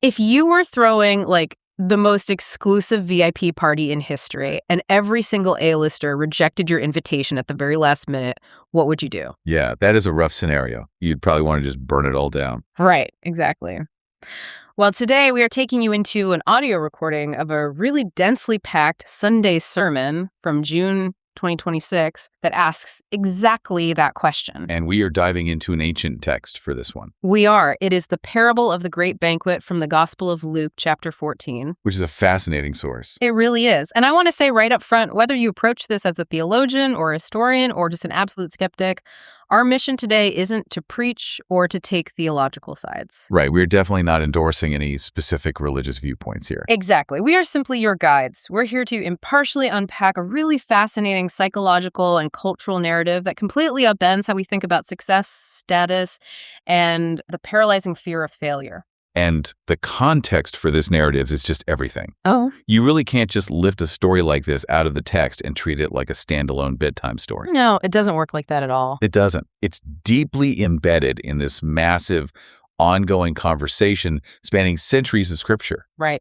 If you were throwing, like, the most exclusive VIP party in history and every single A-lister rejected your invitation at the very last minute, what would you do? Yeah, that is a rough scenario. You'd probably want to just burn it all down. Right, exactly. Well, today we are taking you into an audio recording of a really densely packed Sunday sermon from June 2026 that asks exactly that question. And we are diving into an ancient text for this one. We are. It is the parable of the Great Banquet from the Gospel of Luke, chapter 14. Which is a fascinating source. It really is. And I want to say right up front, whether you approach this as a theologian or a historian or just an absolute skeptic, our mission today isn't to preach or to take theological sides. Right. We're definitely not endorsing any specific religious viewpoints here. Exactly. We are simply your guides. We're here to impartially unpack a really fascinating psychological and cultural narrative that completely upends how we think about success, status, and the paralyzing fear of failure. And the context for this narrative is just everything. Oh. You really can't just lift a story like this out of the text and treat it like a standalone bedtime story. No, it doesn't work like that at all. It doesn't. It's deeply embedded in this massive, ongoing conversation spanning centuries of scripture. Right.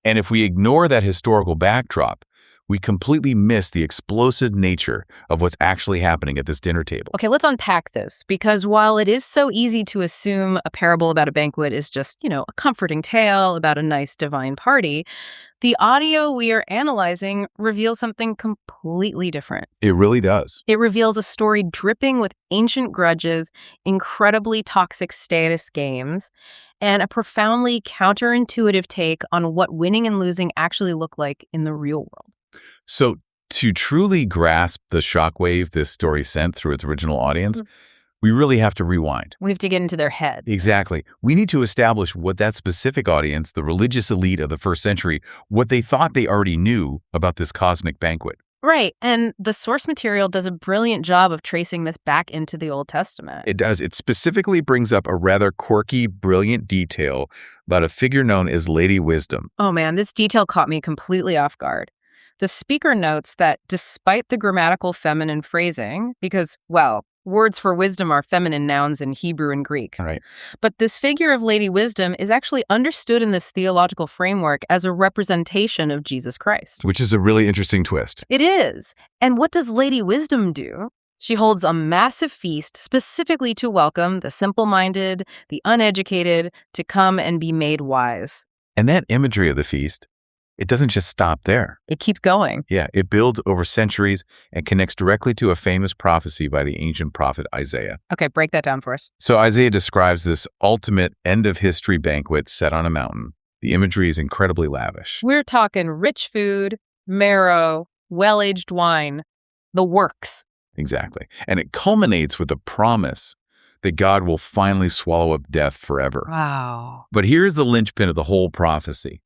And if we ignore that historical backdrop, we completely miss the explosive nature of what's actually happening at this dinner table. Okay, let's unpack this, because while it is so easy to assume a parable about a banquet is just, a comforting tale about a nice divine party, the audio we are analyzing reveals something completely different. It really does. It reveals a story dripping with ancient grudges, incredibly toxic status games, and a profoundly counterintuitive take on what winning and losing actually look like in the real world. So to truly grasp the shockwave this story sent through its original audience, we really have to rewind. We have to get into their head. Exactly. We need to establish what that specific audience, the religious elite of the first century, what they thought they already knew about this cosmic banquet. Right. And the source material does a brilliant job of tracing this back into the Old Testament. It does. It specifically brings up a rather quirky, brilliant detail about a figure known as Lady Wisdom. Oh man, this detail caught me completely off guard. The speaker notes that despite the grammatical feminine phrasing, because, well, words for wisdom are feminine nouns in Hebrew and Greek. Right. But this figure of Lady Wisdom is actually understood in this theological framework as a representation of Jesus Christ. Which is a really interesting twist. It is. And what does Lady Wisdom do? She holds a massive feast specifically to welcome the simple-minded, the uneducated, to come and be made wise. And that imagery of the feast, it doesn't just stop there. It keeps going. Yeah, it builds over centuries and connects directly to a famous prophecy by the ancient prophet Isaiah. Okay, break that down for us. So Isaiah describes this ultimate end-of-history banquet set on a mountain. The imagery is incredibly lavish. We're talking rich food, marrow, well-aged wine, the works. Exactly. And it culminates with the promise that God will finally swallow up death forever. Wow. But here's the linchpin of the whole prophecy.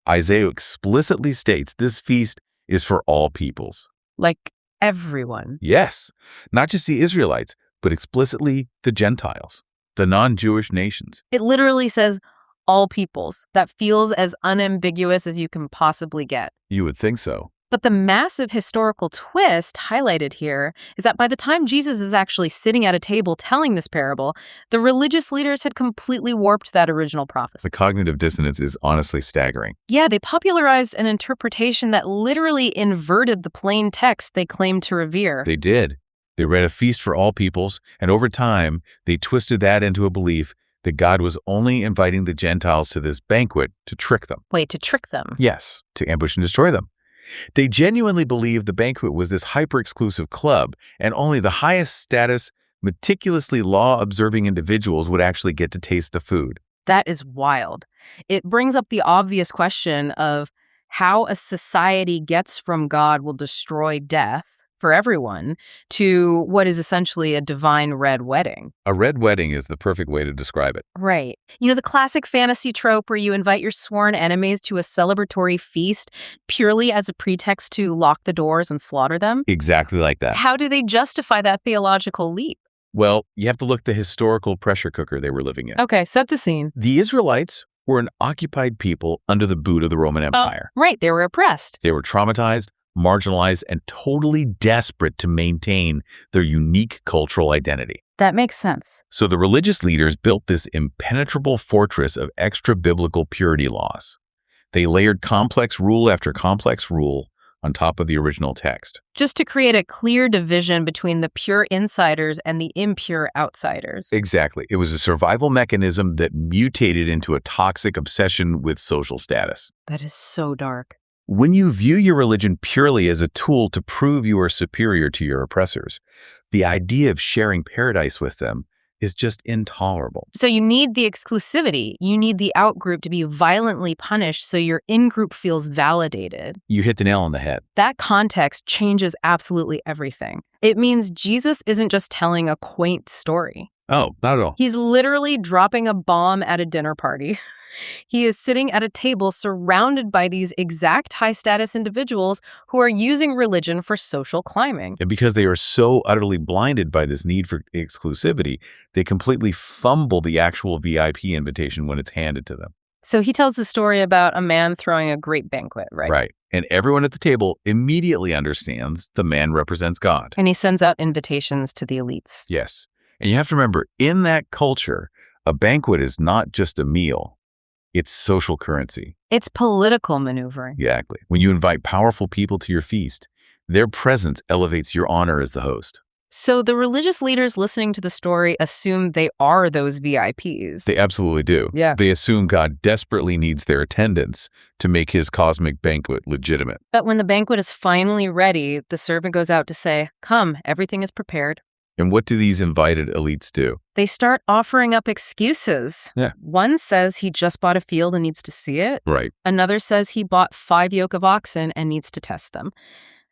Isaiah explicitly states this feast is for all peoples. Like everyone. Yes, not just the Israelites, but explicitly the Gentiles, the non-Jewish nations. It literally says all peoples. That feels as unambiguous as you can possibly get. You would think so. But the massive historical twist highlighted here is that by the time Jesus is actually sitting at a table telling this parable, the religious leaders had completely warped that original prophecy. The cognitive dissonance is honestly staggering. Yeah, they popularized an interpretation that literally inverted the plain text they claimed to revere. They did. They read a feast for all peoples, and over time, they twisted that into a belief that God was only inviting the Gentiles to this banquet to trick them. Wait, to trick them? Yes, to ambush and destroy them. They genuinely believed the banquet was this hyper-exclusive club, and only the highest status, meticulously law-observing individuals would actually get to taste the food. That is wild. It brings up the obvious question of how a society gets from God will destroy death for everyone to what is essentially a divine red wedding. A red wedding is the perfect way to describe it. Right. You know, the classic fantasy trope where you invite your sworn enemies to a celebratory feast purely as a pretext to lock the doors and slaughter them? Exactly like that. How do they justify that theological leap? Well, you have to look at the historical pressure cooker they were living in. Okay, set the scene. The Israelites were an occupied people under the boot of the Roman Empire. Right, they were oppressed. They were traumatized, marginalized, and totally desperate to maintain their unique cultural identity. That makes sense. So the religious leaders built this impenetrable fortress of extra-biblical purity laws. They layered complex rule after complex rule on top of the original text. Just to create a clear division between the pure insiders and the impure outsiders. Exactly. It was a survival mechanism that mutated into a toxic obsession with social status. That is so dark. When you view your religion purely as a tool to prove you are superior to your oppressors, the idea of sharing paradise with them is just intolerable. So you need the exclusivity. You need the outgroup to be violently punished so your in-group feels validated. You hit the nail on the head. That context changes absolutely everything. It means Jesus isn't just telling a quaint story. Oh, not at all. He's literally dropping a bomb at a dinner party. He is sitting at a table surrounded by these exact high-status individuals who are using religion for social climbing. And because they are so utterly blinded by this need for exclusivity, they completely fumble the actual VIP invitation when it's handed to them. So he tells the story about a man throwing a great banquet, right? Right. And everyone at the table immediately understands the man represents God. And he sends out invitations to the elites. Yes. And you have to remember, in that culture, a banquet is not just a meal. It's social currency. It's political maneuvering. Exactly. When you invite powerful people to your feast, their presence elevates your honor as the host. So the religious leaders listening to the story assume they are those VIPs. They absolutely do. Yeah. They assume God desperately needs their attendance to make his cosmic banquet legitimate. But when the banquet is finally ready, the servant goes out to say, "Come, everything is prepared." And what do these invited elites do? They start offering up excuses. Yeah. One says he just bought a field and needs to see it. Right. Another says he bought 5 yoke of oxen and needs to test them.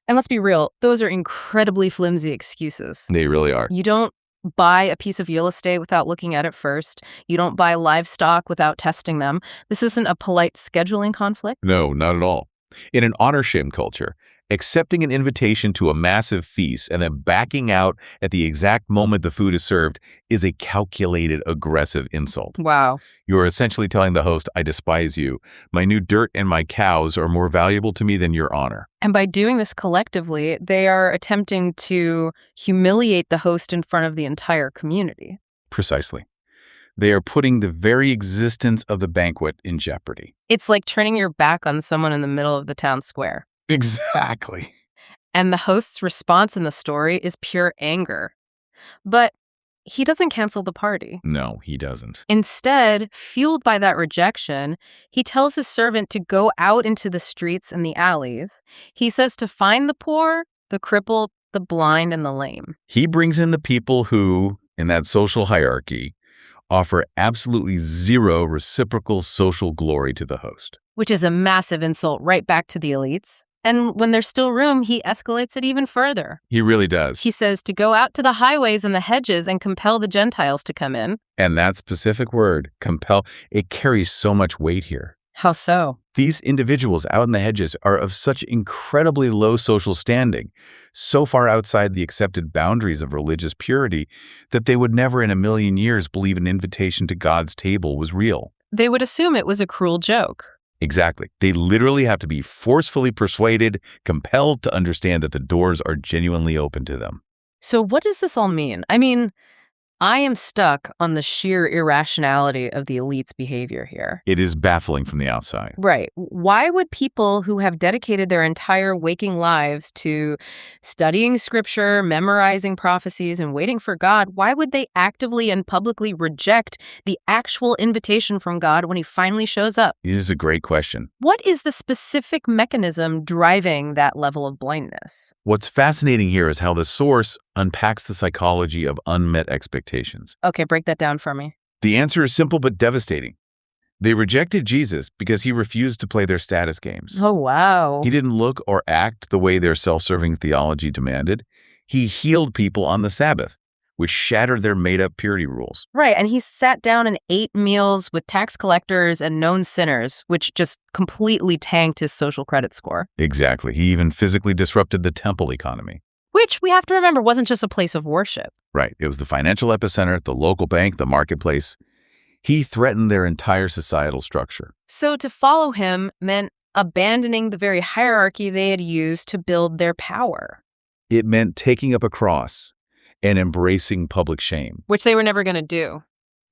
And let's be real, those are incredibly flimsy excuses. They really are. You don't buy a piece of real estate without looking at it first. You don't buy livestock without testing them. This isn't a polite scheduling conflict. No, not at all. In an honor shame culture, accepting an invitation to a massive feast and then backing out at the exact moment the food is served is a calculated, aggressive insult. Wow. You are essentially telling the host, I despise you. My new dirt and my cows are more valuable to me than your honor. And by doing this collectively, they are attempting to humiliate the host in front of the entire community. Precisely. They are putting the very existence of the banquet in jeopardy. It's like turning your back on someone in the middle of the town square. Exactly. And the host's response in the story is pure anger. But he doesn't cancel the party. No, he doesn't. Instead, fueled by that rejection, he tells his servant to go out into the streets and the alleys. He says to find the poor, the crippled, the blind, and the lame. He brings in the people who, in that social hierarchy, offer absolutely zero reciprocal social glory to the host. Which is a massive insult right back to the elites. And when there's still room, he escalates it even further. He really does. He says to go out to the highways and the hedges and compel the Gentiles to come in. And that specific word, compel, it carries so much weight here. How so? These individuals out in the hedges are of such incredibly low social standing, so far outside the accepted boundaries of religious purity, that they would never in a million years believe an invitation to God's table was real. They would assume it was a cruel joke. Exactly. They literally have to be forcefully persuaded, compelled to understand that the doors are genuinely open to them. So what does this all mean? I mean, I am stuck on the sheer irrationality of the elite's behavior here. It is baffling from the outside. Right. Why would people who have dedicated their entire waking lives to studying scripture, memorizing prophecies, and waiting for God, why would they actively and publicly reject the actual invitation from God when he finally shows up? It is a great question. What is the specific mechanism driving that level of blindness? What's fascinating here is how the source unpacks the psychology of unmet expectations. Okay, break that down for me. The answer is simple but devastating. They rejected Jesus because he refused to play their status games. Oh, wow. He didn't look or act the way their self-serving theology demanded. He healed people on the Sabbath, which shattered their made-up purity rules. Right, and he sat down and ate meals with tax collectors and known sinners, which just completely tanked his social credit score. Exactly. He even physically disrupted the temple economy. Which, we have to remember, wasn't just a place of worship. Right. It was the financial epicenter, the local bank, the marketplace. He threatened their entire societal structure. So to follow him meant abandoning the very hierarchy they had used to build their power. It meant taking up a cross and embracing public shame. Which they were never going to do.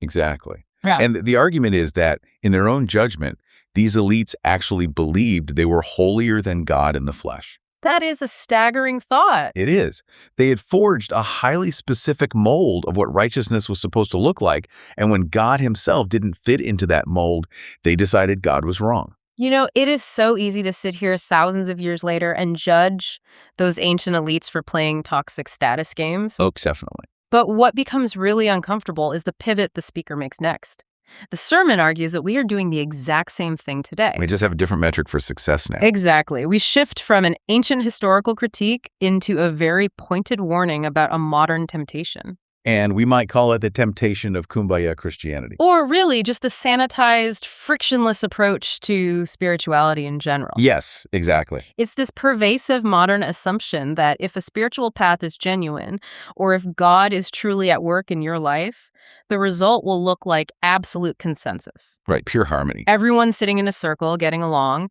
Exactly. Yeah. And the argument is that, in their own judgment, these elites actually believed they were holier than God in the flesh. That is a staggering thought. It is. They had forged a highly specific mold of what righteousness was supposed to look like, and when God himself didn't fit into that mold, they decided God was wrong. You know, it is so easy to sit here thousands of years later and judge those ancient elites for playing toxic status games. Oh, definitely. But what becomes really uncomfortable is the pivot the speaker makes next. The sermon argues that we are doing the exact same thing today. We just have a different metric for success now. Exactly. We shift from an ancient historical critique into a very pointed warning about a modern temptation. And we might call it the temptation of kumbaya Christianity. Or really just a sanitized, frictionless approach to spirituality in general. Yes, exactly. It's this pervasive modern assumption that if a spiritual path is genuine, or if God is truly at work in your life, the result will look like absolute consensus. Right, pure harmony. Everyone sitting in a circle, getting along.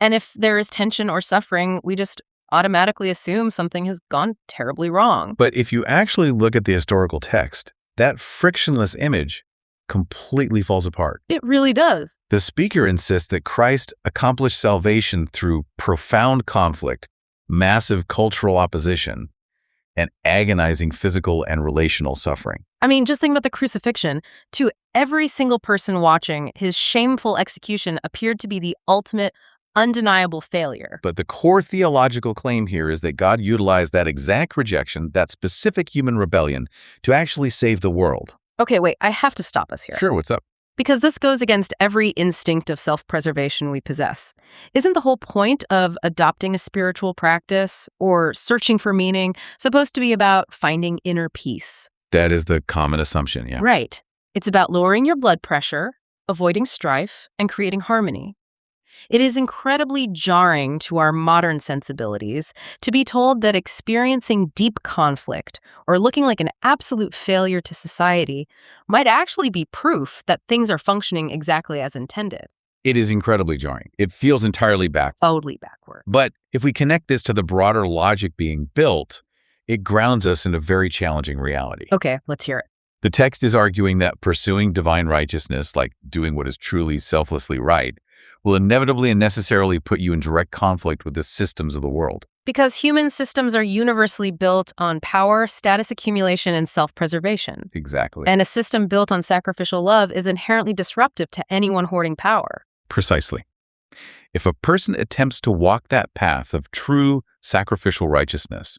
And if there is tension or suffering, we just automatically assume something has gone terribly wrong. But if you actually look at the historical text, that frictionless image completely falls apart. It really does. The speaker insists that Christ accomplished salvation through profound conflict, massive cultural opposition, and agonizing physical and relational suffering. I mean, just think about the crucifixion. To every single person watching, his shameful execution appeared to be the ultimate, undeniable failure. But the core theological claim here is that God utilized that exact rejection, that specific human rebellion, to actually save the world. Okay, wait, I have to stop us here. Sure, what's up? Because this goes against every instinct of self-preservation we possess. Isn't the whole point of adopting a spiritual practice or searching for meaning supposed to be about finding inner peace? That is the common assumption, yeah. Right. It's about lowering your blood pressure, avoiding strife, and creating harmony. It is incredibly jarring to our modern sensibilities to be told that experiencing deep conflict or looking like an absolute failure to society might actually be proof that things are functioning exactly as intended. It is incredibly jarring. It feels entirely backward. Totally backward. But if we connect this to the broader logic being built, it grounds us in a very challenging reality. Okay, let's hear it. The text is arguing that pursuing divine righteousness, like doing what is truly selflessly right, will inevitably and necessarily put you in direct conflict with the systems of the world. Because human systems are universally built on power, status accumulation, and self-preservation. Exactly. And a system built on sacrificial love is inherently disruptive to anyone hoarding power. Precisely. If a person attempts to walk that path of true sacrificial righteousness,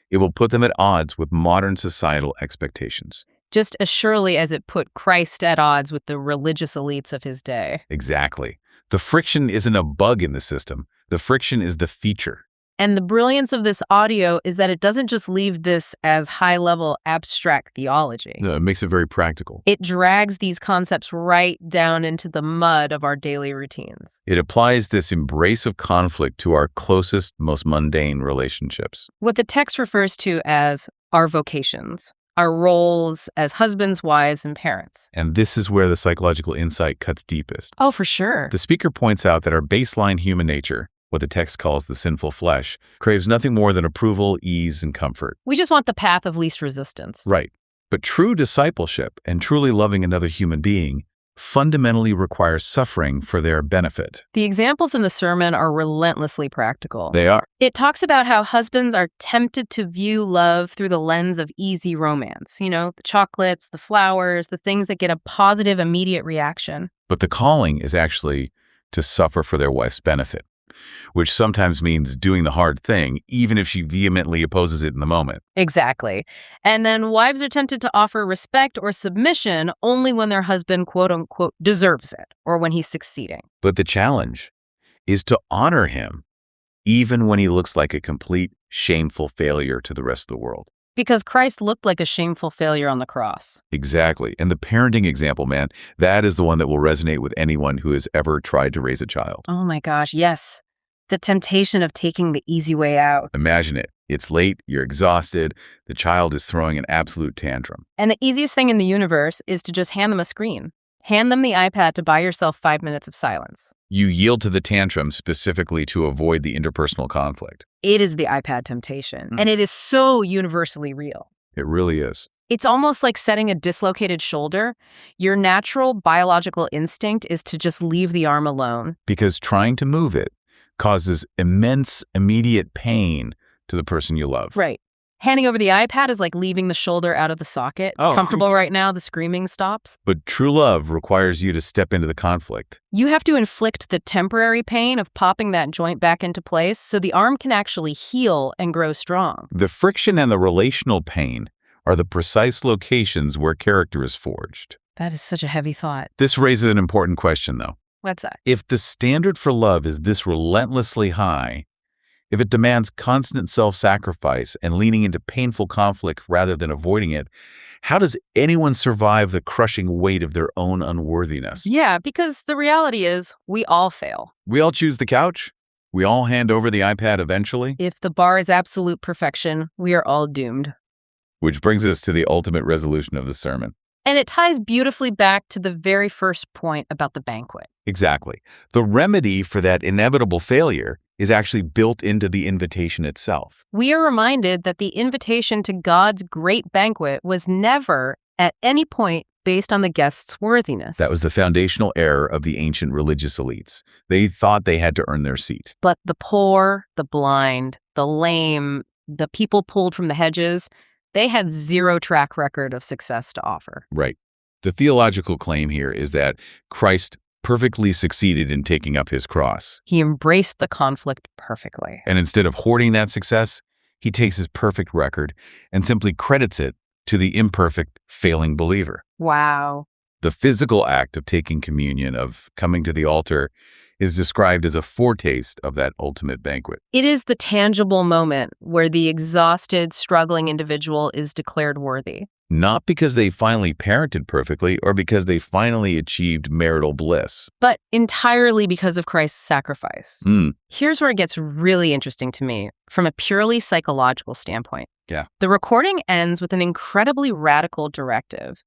it will put them at odds with modern societal expectations. Just as surely as it put Christ at odds with the religious elites of his day. Exactly. The friction isn't a bug in the system. The friction is the feature. And the brilliance of this audio is that it doesn't just leave this as high-level abstract theology. No, it makes it very practical. It drags these concepts right down into the mud of our daily routines. It applies this embrace of conflict to our closest, most mundane relationships. What the text refers to as our vocations, our roles as husbands, wives, and parents. And this is where the psychological insight cuts deepest. Oh, for sure. The speaker points out that our baseline human nature, what the text calls the sinful flesh, craves nothing more than approval, ease, and comfort. We just want the path of least resistance. Right. But true discipleship and truly loving another human being fundamentally requires suffering for their benefit. The examples in the sermon are relentlessly practical. They are. It talks about how husbands are tempted to view love through the lens of easy romance. You know, the chocolates, the flowers, the things that get a positive, immediate reaction. But the calling is actually to suffer for their wife's benefit, which sometimes means doing the hard thing, even if she vehemently opposes it in the moment. Exactly. And then wives are tempted to offer respect or submission only when their husband, quote unquote, deserves it, or when he's succeeding. But the challenge is to honor him, even when he looks like a complete, shameful failure to the rest of the world. Because Christ looked like a shameful failure on the cross. Exactly. And the parenting example, man, that is the one that will resonate with anyone who has ever tried to raise a child. Oh my gosh, yes. The temptation of taking the easy way out. Imagine it. It's late, you're exhausted, the child is throwing an absolute tantrum. And the easiest thing in the universe is to just hand them a screen. Hand them the iPad to buy yourself 5 minutes of silence. You yield to the tantrum specifically to avoid the interpersonal conflict. It is the iPad temptation, and it is so universally real. It really is. It's almost like setting a dislocated shoulder. Your natural biological instinct is to just leave the arm alone. Because trying to move it causes immense immediate pain to the person you love. Right. Handing over the iPad is like leaving the shoulder out of the socket. It's comfortable right now. The screaming stops. But true love requires you to step into the conflict. You have to inflict the temporary pain of popping that joint back into place so the arm can actually heal and grow strong. The friction and the relational pain are the precise locations where character is forged. That is such a heavy thought. This raises an important question, though. What's that? If the standard for love is this relentlessly high, if it demands constant self-sacrifice and leaning into painful conflict rather than avoiding it, how does anyone survive the crushing weight of their own unworthiness? Yeah, because the reality is we all fail. We all choose the couch. We all hand over the iPad eventually. If the bar is absolute perfection, we are all doomed. Which brings us to the ultimate resolution of the sermon. And it ties beautifully back to the very first point about the banquet. Exactly. The remedy for that inevitable failure is actually built into the invitation itself. We are reminded that the invitation to God's great banquet was never, at any point, based on the guest's worthiness. That was the foundational error of the ancient religious elites. They thought they had to earn their seat. But the poor, the blind, the lame, the people pulled from the hedges, they had zero track record of success to offer. Right. The theological claim here is that Christ perfectly succeeded in taking up his cross. He embraced the conflict perfectly. And instead of hoarding that success, he takes his perfect record and simply credits it to the imperfect, failing believer. Wow. The physical act of taking communion, of coming to the altar, is described as a foretaste of that ultimate banquet. It is the tangible moment where the exhausted, struggling individual is declared worthy. Not because they finally parented perfectly or because they finally achieved marital bliss. But entirely because of Christ's sacrifice. Here's where it gets really interesting to me from a purely psychological standpoint. Yeah. The recording ends with an incredibly radical directive.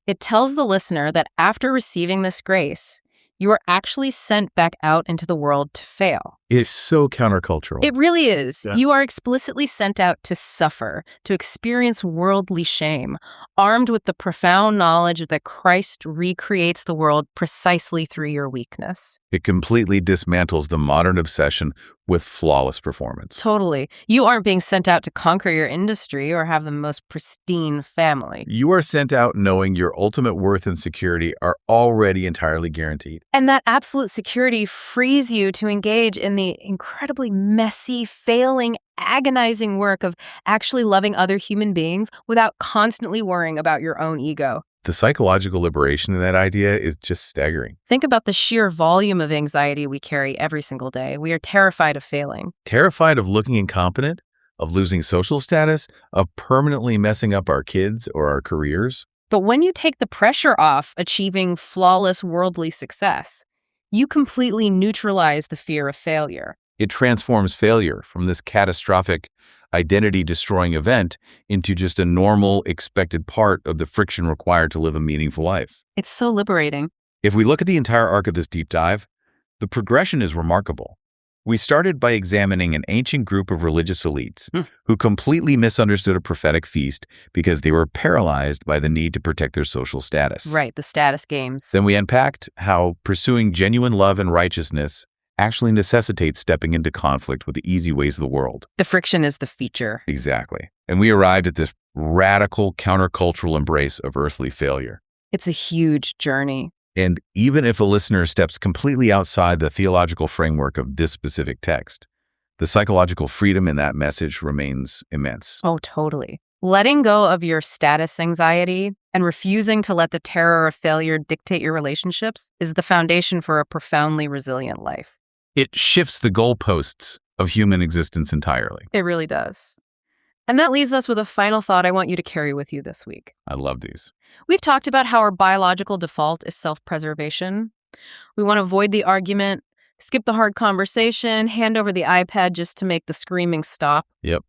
It tells the listener that after receiving this grace, you are actually sent back out into the world to fail. It's so countercultural. It really is. Yeah. You are explicitly sent out to suffer, to experience worldly shame, armed with the profound knowledge that Christ recreates the world precisely through your weakness. It completely dismantles the modern obsession with flawless performance. Totally. You aren't being sent out to conquer your industry or have the most pristine family. You are sent out knowing your ultimate worth and security are already entirely guaranteed. And that absolute security frees you to engage in the incredibly messy, failing, agonizing work of actually loving other human beings without constantly worrying about your own ego. The psychological liberation in that idea is just staggering. Think about the sheer volume of anxiety we carry every single day. We are terrified of failing. Terrified of looking incompetent, of losing social status, of permanently messing up our kids or our careers. But when you take the pressure off achieving flawless worldly success, you completely neutralize the fear of failure. It transforms failure from this catastrophic, identity-destroying event into just a normal, expected part of the friction required to live a meaningful life. It's so liberating. If we look at the entire arc of this deep dive, the progression is remarkable. We started by examining an ancient group of religious elites who completely misunderstood a prophetic feast because they were paralyzed by the need to protect their social status. Right, the status games. Then we unpacked how pursuing genuine love and righteousness actually necessitates stepping into conflict with the easy ways of the world. The friction is the feature. Exactly. And we arrived at this radical countercultural embrace of earthly failure. It's a huge journey. And even if a listener steps completely outside the theological framework of this specific text, the psychological freedom in that message remains immense. Oh, totally. Letting go of your status anxiety and refusing to let the terror of failure dictate your relationships is the foundation for a profoundly resilient life. It shifts the goalposts of human existence entirely. It really does. And that leaves us with a final thought I want you to carry with you this week. I love these. We've talked about how our biological default is self-preservation. We want to avoid the argument, skip the hard conversation, hand over the iPad just to make the screaming stop. Yep.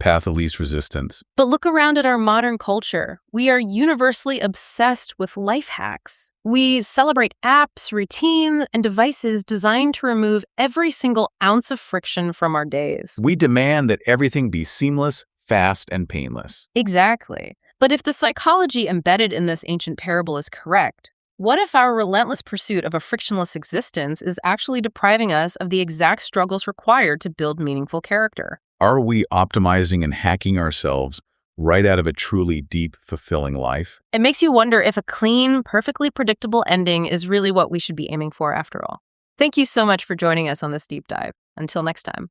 Path of least resistance. But look around at our modern culture. We are universally obsessed with life hacks. We celebrate apps, routines, and devices designed to remove every single ounce of friction from our days. We demand that everything be seamless, fast, and painless. Exactly. But if the psychology embedded in this ancient parable is correct, what if our relentless pursuit of a frictionless existence is actually depriving us of the exact struggles required to build meaningful character? Are we optimizing and hacking ourselves right out of a truly deep, fulfilling life? It makes you wonder if a clean, perfectly predictable ending is really what we should be aiming for after all. Thank you so much for joining us on this deep dive. Until next time.